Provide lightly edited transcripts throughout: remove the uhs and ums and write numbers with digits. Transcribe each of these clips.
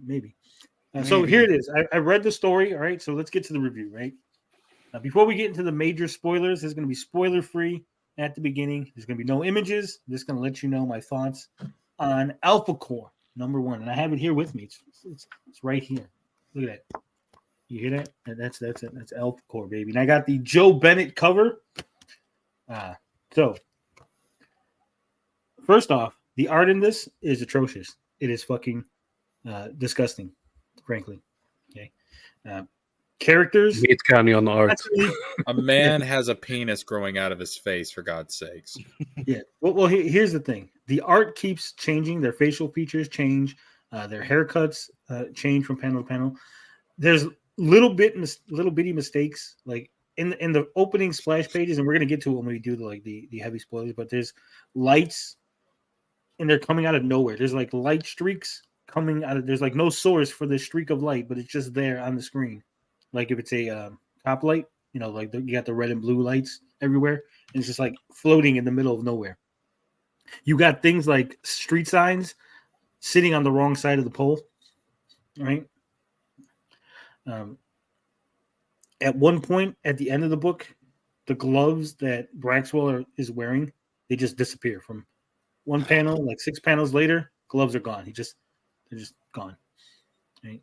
maybe. So here it is. I read the story. All right, so let's get to the review. Right before we get into the major spoilers, there's going to be spoiler free at the beginning. There's going to be no images. I'm just going to let you know my thoughts on Alphacore #1, and I have it here with me. It's right here. Look at that. You hear that? That's it. That's Alphacore, baby. And I got the Joe Bennet cover. So first off, the art in this is atrocious. It is fucking disgusting, frankly. Okay. Characters. Meat County on the art. A man has a penis growing out of his face, for God's sakes. Yeah. Well, here's the thing. The art keeps changing. Their facial features change. Their haircuts change from panel to panel. There's little bitty mistakes, like in the opening splash pages, and we're gonna get to it when we do the heavy spoilers. But there's lights, and they're coming out of nowhere. There's like light streaks coming out of. There's like no source for this streak of light, but it's just there on the screen. Like if it's a top light, like you got the red and blue lights everywhere, and it's just like floating in the middle of nowhere. You got things like street signs sitting on the wrong side of the pole, right? At one point at the end of the book, the gloves that Braxwell is wearing, they just disappear from one panel. Like 6 panels later, gloves are gone. They're just gone. Right?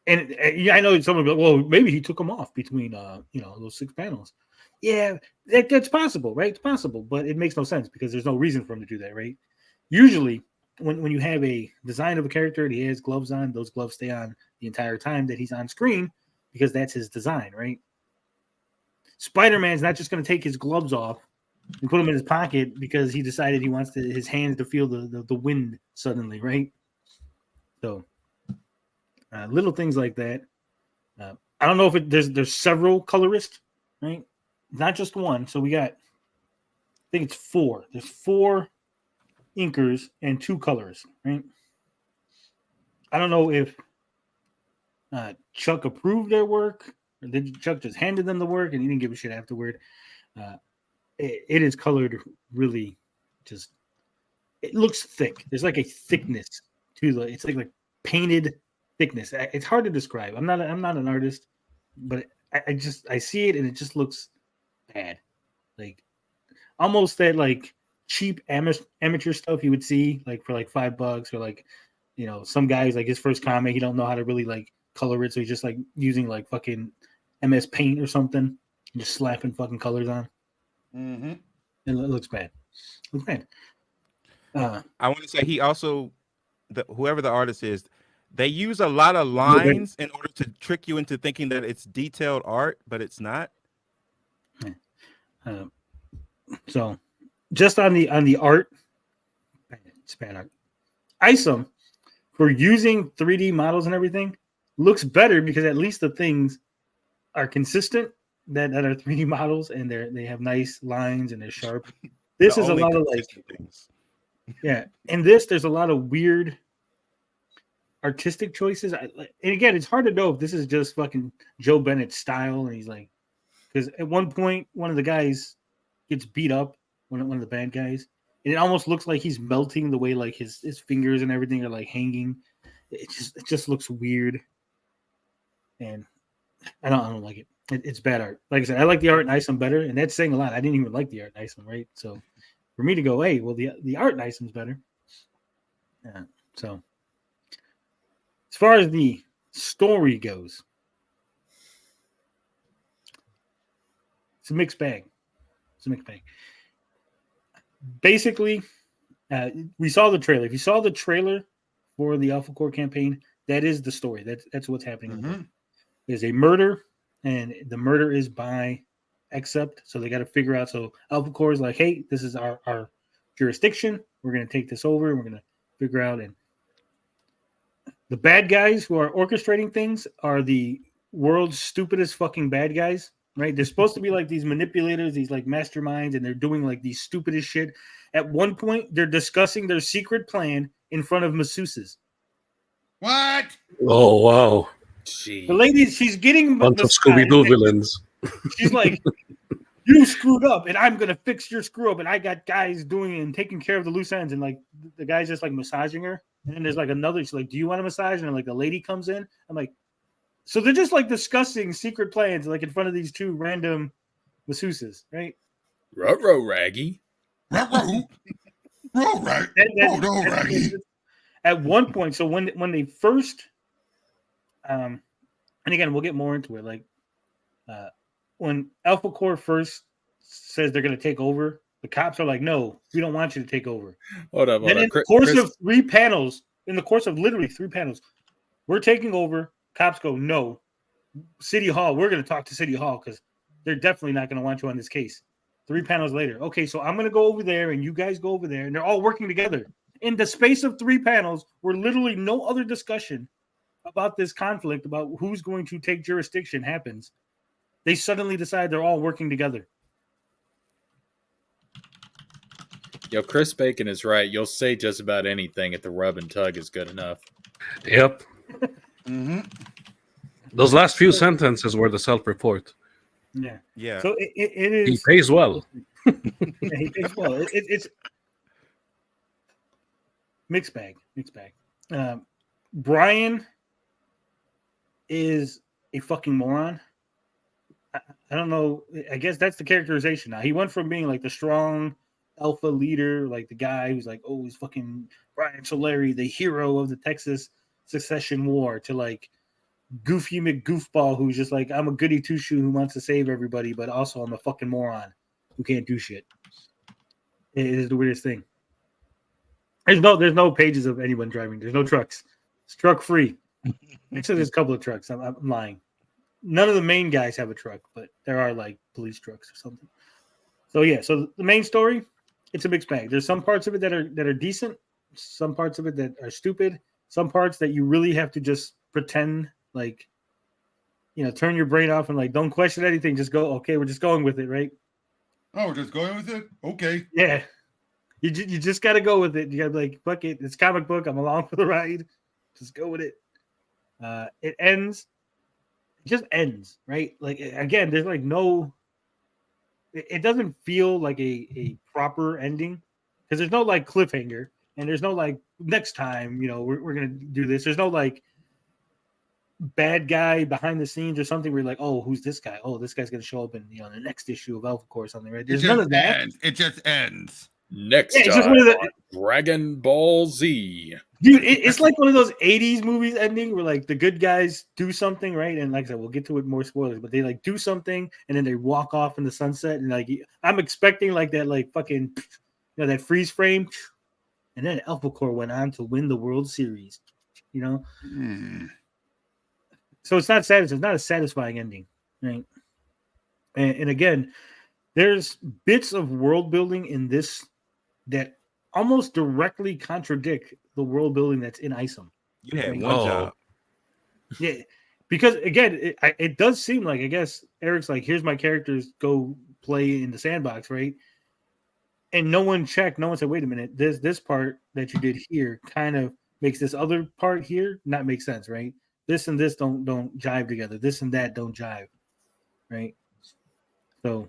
And I know someone will be like, well, maybe he took them off between those 6 panels. Yeah, that's possible, right? It's possible, but it makes no sense because there's no reason for him to do that, right? Usually, when you have a design of a character and he has gloves on, those gloves stay on the entire time that he's on screen because that's his design, right? Spider-Man's not just going to take his gloves off and put them in his pocket because he decided he wants his hands to feel the wind suddenly, right? So little things like that. I don't know if there's several colorists, right? Not just one. So we got, I think it's 4. There's 4 inkers and 2 colorists, right? I don't know if Chuck approved their work, or did Chuck just handed them the work and he didn't give a shit afterward. It is colored really just. It looks thick. There's like a thickness to it's like painted thickness. It's hard to describe. I'm not an artist, but I see it and it just looks bad, like almost that like cheap amateur stuff you would see like for like $5 or like some guys like his first comic, he don't know how to really like color it, so he's just like using like fucking MS Paint or something and just slapping fucking colors on. Mm-hmm. And it looks bad. It looks bad. I want to say he also, whoever the artist is, they use a lot of lines in order to trick you into thinking that it's detailed art, but it's not. So just on the art, it's bad art. ISOM, for using 3D models and everything, looks better because at least the things are consistent that are 3D models and they have nice lines and they're sharp. This is a lot of like things. Yeah, and there's a lot of weird artistic choices. And again, it's hard to know if this is just fucking Joe Bennett's style, and he's like, because at one point one of the guys gets beat up, one of the bad guys, and it almost looks like he's melting the way like his fingers and everything are like hanging. It just looks weird, and I don't like it. It's bad art. Like I said, I like the art in ISOM better, and that's saying a lot. I didn't even like the art in ISOM, right? So for me to go, hey, well, the art in ISOM's better. Yeah. So as far as the story goes, it's a mixed bag. Basically, we saw the trailer. If you saw the trailer for the Alphacore campaign, that is the story. That's what's happening. Mm-hmm. There's a murder, and the murder is by Accept. So they got to figure out. So Alphacore is like, hey, this is our jurisdiction. We're going to take this over, and we're going to figure out. And the bad guys who are orchestrating things are the world's stupidest fucking bad guys. Right? They're supposed to be like these manipulators, these like masterminds, and they're doing like these stupidest shit. At one point, they're discussing their secret plan in front of masseuses. What? Oh, wow. Jeez. The lady, she's getting bunch of Scooby-Doo villains. She's like, you screwed up, and I'm gonna fix your screw up, and I got guys doing and taking care of the loose ends, and like the guy's just like massaging her, And then there's like another. She's like, "Do you want a massage?" And then, like the lady comes in. I'm like, so they're just like discussing secret plans, like in front of these two random masseuses, right? Ruh-roh, Raggy. Ruh-roh. Right. No, Raggy. At one point, so when they first, and again, we'll get more into it. Like when Alphacore first says they're going to take over, the cops are like, "No, we don't want you to take over." Hold up. Then in the course of 3 panels, in the course of literally 3 panels, we're taking over. Cops go, "No, City Hall. We're going to talk to City Hall because they're definitely not going to want you on this case." 3 panels later, okay, so I'm going to go over there and you guys go over there, and they're all working together. In the space of 3 panels, where literally no other discussion about this conflict, about who's going to take jurisdiction happens, they suddenly decide they're all working together. Yo, Chris Bacon is right. You'll say just about anything if the rub and tug is good enough. Yep. Mm-hmm. Those last few sentences were the self-report. Yeah. Yeah. So it is. He pays well. Yeah, he pays well. It's mixed bag. Mixed bag. Brian is a fucking moron. I don't know. I guess that's the characterization now. He went from being like the strong alpha leader, like the guy who's like, oh, he's fucking Brian Solari, the hero of the Texas Secession War, to like Goofy McGoofball, who's just like, I'm a goody two shoe who wants to save everybody, but also I'm a fucking moron who can't do shit. It is the weirdest thing. There's no pages of anyone driving. There's no trucks. It's truck free. Actually, there's a couple of trucks. I'm lying. None of the main guys have a truck, but there are like police trucks or something. So yeah, so the main story, it's a mixed bag. There's some parts of it that are decent, some parts of it that are stupid, some parts that you really have to just pretend like, you know, turn your brain off and like don't question anything. Just go, okay, we're just going with it, right? Oh, we're just going with it? Okay. Yeah. You just got to go with it. You got to be like, fuck it. It's comic book. I'm along for the ride. Just go with it. It ends. It just ends, right? Like, again, there's like no, it doesn't feel like a proper ending because there's no like cliffhanger and there's no like next time, you know, we're going to do this. There's no like bad guy behind the scenes or something where you're like, oh, who's this guy? Oh, this guy's going to show up in, you know, the next issue of Alphacore or something, right? There's none of that. It just ends. Next Yeah, it's just time one of the, on Dragon Ball Z. dude, it's like one of those 80s movies ending where like the good guys do something, right? And like I said, we'll get to it more spoilers, but they like do something and then they walk off in the sunset. And like I'm expecting like that, like fucking, you know, that freeze frame. And then Alphacore went on to win the World Series, you know? So it's not satisfying. It's not a satisfying ending, right? And again, there's bits of world building in this that almost directly contradict the world building that's in ISOM. You had one job. Yeah, because again, it does seem like, I guess Eric's like, here's my characters, go play in the sandbox, right? And no one checked. No one said, wait a minute, this part that you did here kind of makes this other part here not make sense, right? This and this don't jive together. This and that don't jive, right? So.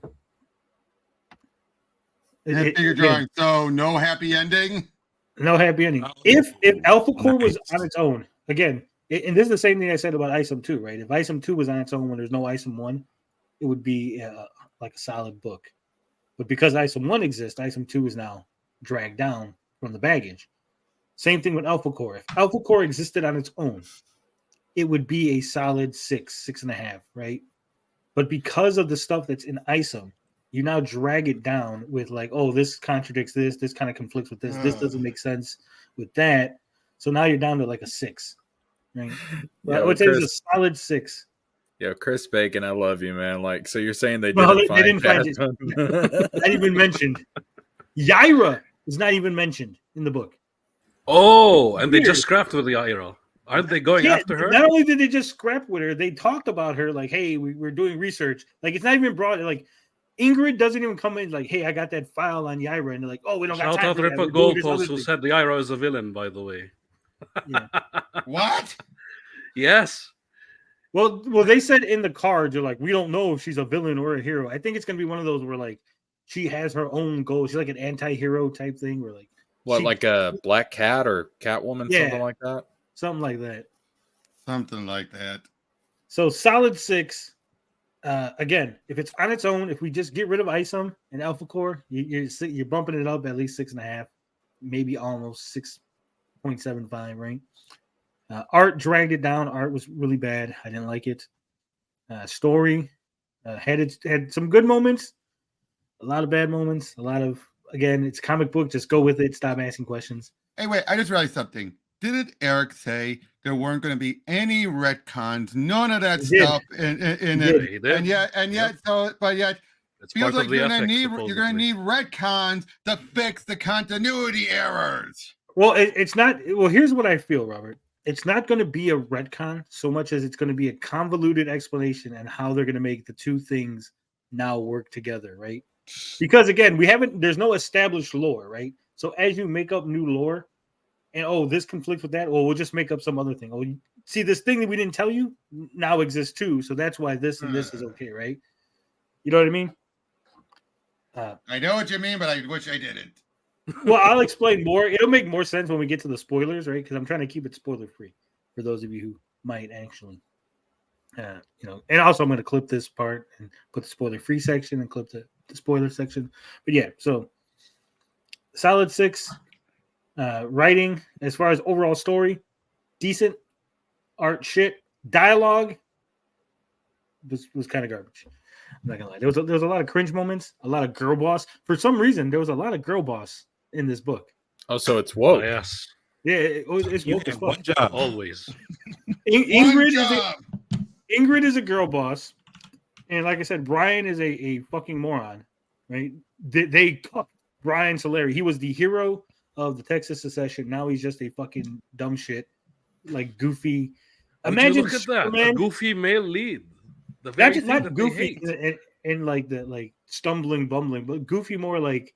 Figure drawing. So no happy ending. No happy ending. If Alphacore was on its own, again, and this is the same thing I said about ISOM 2, right? If ISOM 2 was on its own when there's no ISOM 1, it would be like a solid book. But because ISOM 1 exists, ISOM 2 is now dragged down from the baggage. Same thing with Alphacore. If Alphacore existed on its own, it would be a solid 6.5, right? But because of the stuff that's in ISOM, you now drag it down with like, oh, this contradicts this kind of conflicts with this doesn't make sense with that. So now you're down to like a 6, right? Yeah, I would say it's a solid 6. Yeah, Chris Bacon, I love you, man. Like, so you're saying they didn't find it. Not even mentioned. Yaira is not even mentioned in the book. Oh, and they just scrapped with the Yaira. Aren't they going after her? Not only did they just scrap with her, they talked about her like, hey, we're doing research. Like, it's not even brought, like, Ingrid doesn't even come in like, hey, I got that file on Yaira. And they're like, oh, we don't got time for that. Shout out Goldpost who said the Yaira is a villain, by the way. Yeah. What? Yes. Well, they said in the cards, they're like, we don't know if she's a villain or a hero. I think it's going to be one of those where, like, she has her own goals. She's like an anti-hero type thing where, like, What, She- like a Black Cat or Catwoman, Yeah. something like that? something like that. Something like that. So solid 6. Again, if it's on its own, if we just get rid of ISOM and Alphacore, you're bumping it up at least 6.5, maybe almost 6.75, right? Art dragged it down. Art was really bad. I didn't like it. Story had some good moments, a lot of bad moments, a lot of, again, it's comic book. Just go with it. Stop asking questions. Hey, wait, I just realized something. Didn't Eric say there weren't going to be any retcons, none of that He did. stuff in He it? did. He did. And yet, Yep. but yet, It's feels part like of the you're gonna ethics, need supposedly. retcons to fix the continuity errors. Well, it's not. Well, here's what I feel, Robert. It's not going to be a retcon so much as it's going to be a convoluted explanation and how they're going to make the two things now work together, right? Because again, there's no established lore, right? So as you make up new lore, and this conflicts with that, well, we'll just make up some other thing. Oh, see, this thing that we didn't tell you now exists too, so that's why this and this is okay, right? You know what I mean? I know what you mean, but I wish I didn't. Well, I'll explain more. It'll make more sense when we get to the spoilers, right? Because I'm trying to keep it spoiler free for those of you who might actually, And also, I'm going to clip this part and put the spoiler free section and clip the spoiler section. But yeah, so solid 6. Writing, as far as overall story, decent. Art, shit. Dialogue was kind of garbage. I'm not gonna lie. There was a lot of cringe moments, a lot of girl boss. For some reason, there was a lot of girl boss in this book. Oh, so it's Oh, woke. yes, Yeah, it's You woke as have fuck. one job. always. Ingrid is a girl boss, and like I said, Brian is a fucking moron, right? They Brian Solari. He was the hero of the Texas secession. Now he's just a fucking dumb shit, like goofy. Would Imagine you look at that, a Superman, goofy male lead. The very not, thing not that goofy they hate. and like the like stumbling, bumbling, but goofy more like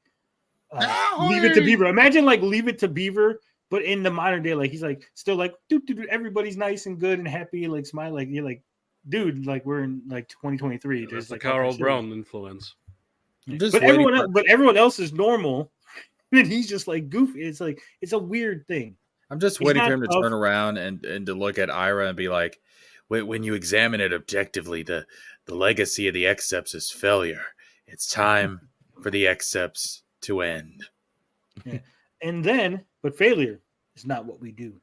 No, Leave It to Beaver. Imagine like Leave It to Beaver, but in the modern day, like he's like still like dude, everybody's nice and good and happy, like smile, like you're like, dude, like we're in like 2023. That's There's the like Carl Brown influence. I'm just but waiting for, but everyone else is normal, and he's just like goofy. It's like it's a weird thing. I'm just He's waiting for not him to tough. turn around and to look at Ira and be like, when you examine it objectively, the legacy of the Exceps is failure. It's time for the Exceps to end. And then, but failure is not what we do.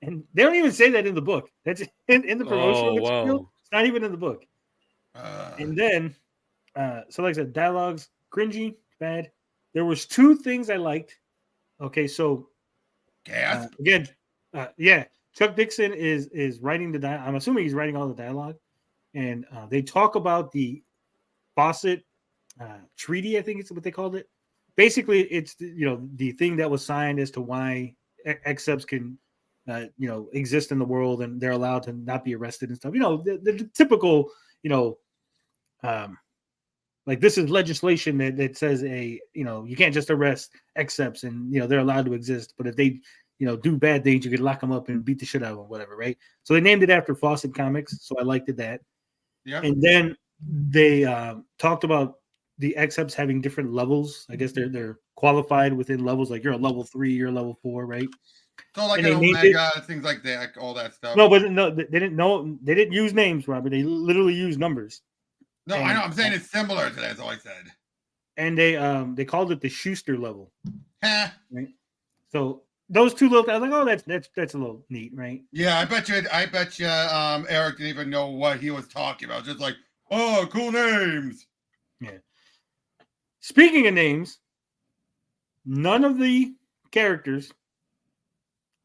And they don't even say that in the book. That's in the promotional Oh, material. wow. It's not even in the book. And then, so like I said, dialogues cringy, bad. There was 2 things I liked. Okay, so gas. again, yeah, Chuck Dixon is writing the dialogue. I'm assuming he's writing all the dialogue, and they talk about the Fawcett Treaty. I think it's what they called it. Basically, it's the thing that was signed as to why Exceps can exist in the world and they're allowed to not be arrested and stuff. The typical like this is legislation that says you can't just arrest Exceps and they're allowed to exist, but if they do bad things, you could lock them up and beat the shit out of them, whatever, right? So they named it after Fawcett Comics, so I liked that. Yep. And then they talked about the Exceps having different levels. I guess they're qualified within levels. Like you're a level 3, you're a level 4, right? So like and an they named Omega, things like that, all that stuff. No, but no, they didn't know. They didn't use names, Robert. They literally used numbers. No, I know. I'm saying it's similar to that. That's all I said. And they called it the Schuster level. Huh. Right? So those 2 little, I was like, oh, that's a little neat, right? Yeah, I bet you, Eric didn't even know what he was talking about. Just like, oh, cool names. Yeah. Speaking of names, none of the characters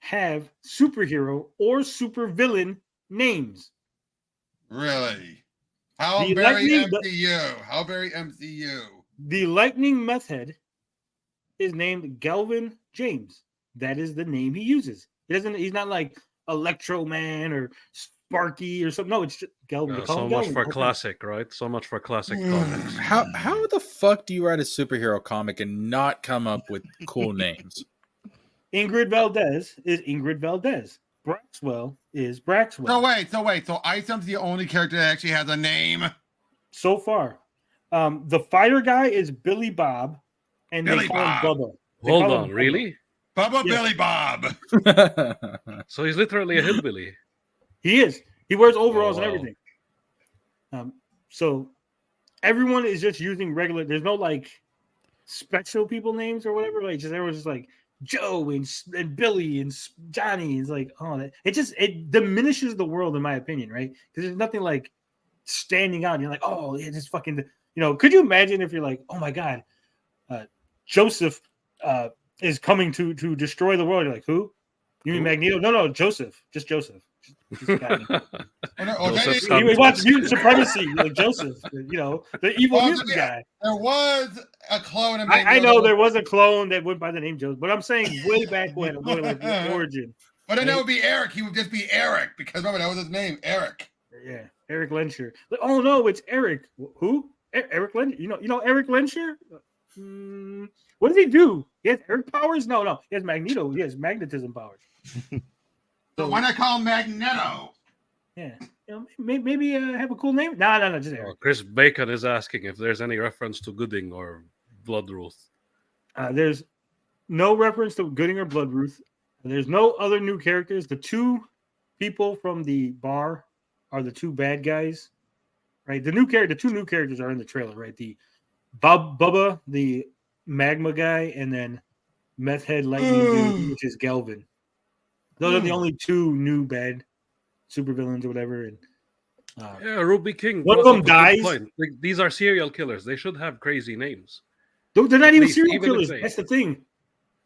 have superhero or supervillain names. Really? How The very lightning- MCU? How very MCU? The Lightning Meth Head is named Galvin James. That is the name he uses. He's not like Electro Man or Sparky or something. No, it's just Galvin. They call So him much Galvin. for classic, right? So much for classic comics. How the fuck do you write a superhero comic and not come up with cool names? Ingrid Valdez is Ingrid Valdez. Braxwell is Braxwell. So wait. So Isom's the only character that actually has a name. So far. The fire guy is Billy Bob, and Billy they call him Bob. Bubba. They Hold call him on, Bubba. really? Bubba Yeah. Billy Bob. So he's literally a hillbilly. He is. He wears overalls and wow. everything. So everyone is just using regular. There's no like special people names or whatever. Like just everyone's just like Joe and Billy and Johnny. It's like it diminishes the world in my opinion, right? Because there's nothing like standing out. You're like, oh, yeah, just fucking. Could you imagine if you're like, oh my god, Joseph is coming to destroy the world? You're like, who? You mean Magneto? No, Joseph. Just Joseph. Just guy. He wants mutant supremacy, like Joseph. The evil mutant guy. There was a clone of I know there was a clone that went by the name Joseph, but I'm saying way back when, like the origin. But then that would be Eric. He would just be Eric because remember that was his name, Eric. Yeah, Eric Lensher. Like, oh no, it's Eric. Who? Eric Lensher. You know Eric Lensher? What does he do? He has Eric powers? No. He has Magneto. He has magnetism powers. So why not call him Magneto? Yeah. Maybe have a cool name. No, just Eric. Chris Bacon is asking if there's any reference to Gooding or Bloodruth. There's no reference to Gooding or Bloodruth. There's no other new characters. The two people from the bar are the two bad guys, right? The two new characters are in the trailer, right? The Bubba, the magma guy, and then Meth Head Lightning Dude, which is Galvin. Those are the only two new bad supervillains or whatever. And Ruby King. One of them dies. Like, these are serial killers. They should have crazy names. They're not even serial even killers. That's the thing.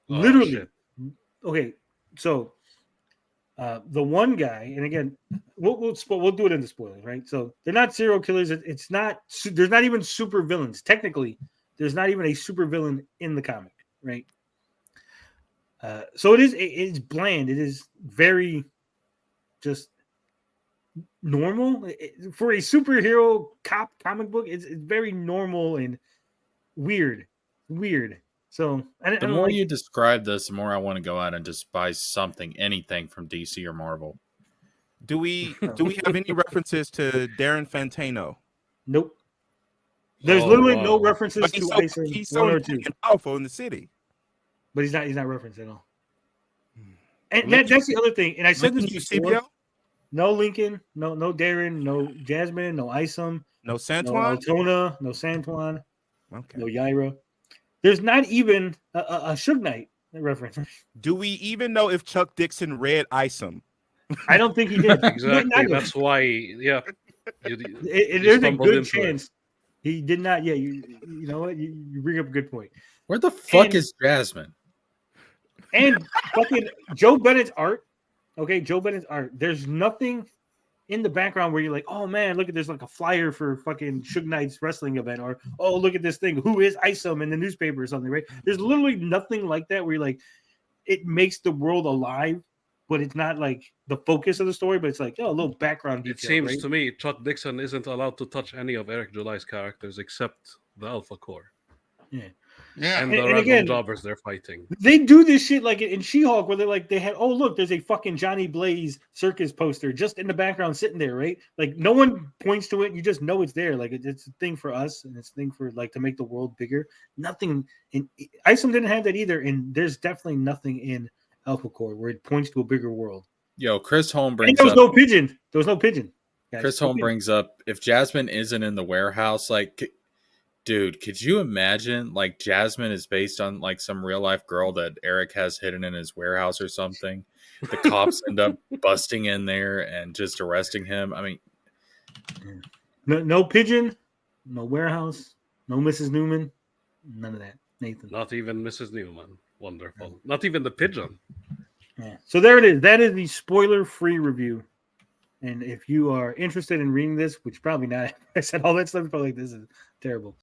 Oh, Literally. shit. Okay, so the one guy, and again, we'll do it in the spoilers, right? So they're not serial killers. It's not. There's not even super villains. Technically, there's not even a super villain in the comic, right? So it's bland. It is very just normal for a superhero cop comic book. It's very normal and weird. So the more you describe this, the more I want to go out and just buy something, anything from DC or Marvel. Do we have any references to Darren Fantano? Nope. There's literally no references to ISOM. He's so powerful in the city, but he's not referenced at all. And that's the other thing. And I said this before. No Lincoln, no Darren, no Jasmine, no Isom, no Santuan, no Altona, no Santuan, okay. No Yaira. There's not even a Suge Knight reference. Do we even know if Chuck Dixon read Isom? I don't think he did. Exactly. That's why, yeah. There's a good chance he did not. Yeah, you know what? You bring up a good point. Where the fuck is Jasmine? And fucking Joe Bennett's art. Okay, Joe Bennett's art. There's nothing in the background where you're like, oh man, look at there's like a flyer for fucking Suge Knight's wrestling event, or oh look at this thing. Who is Isom in the newspaper or something, right? There's literally nothing like that where you're like, it makes the world alive, but it's not like the focus of the story, but it's like a little background detail. It seems right? to me Chuck Dixon isn't allowed to touch any of Eric July's characters except the Alphacore. Yeah. And the random jobbers they're fighting. They do this shit like in She-Hulk where they're like, look, there's a fucking Johnny Blaze circus poster just in the background sitting there, right? Like no one points to it. You just know it's there. Like it's a thing for us and it's a thing for like to make the world bigger. Nothing in Isom didn't have that either. And there's definitely nothing in Alphacore where it points to a bigger world. Yo, Chris Holm brings there was no pigeon. There was no pigeon. Guys. Chris Holm brings up if Jasmine isn't in the warehouse, like dude, could you imagine like Jasmine is based on like some real life girl that Eric has hidden in his warehouse or something? The cops end up busting in there and just arresting him. I mean, no pigeon, no warehouse, no Mrs. Newman, none of that. Nathan. Not even Mrs. Newman. Wonderful. Not even the pigeon. Yeah. So there it is. That is the spoiler-free review. And if you are interested in reading this, which probably not, I said all that stuff, probably like, this is terrible.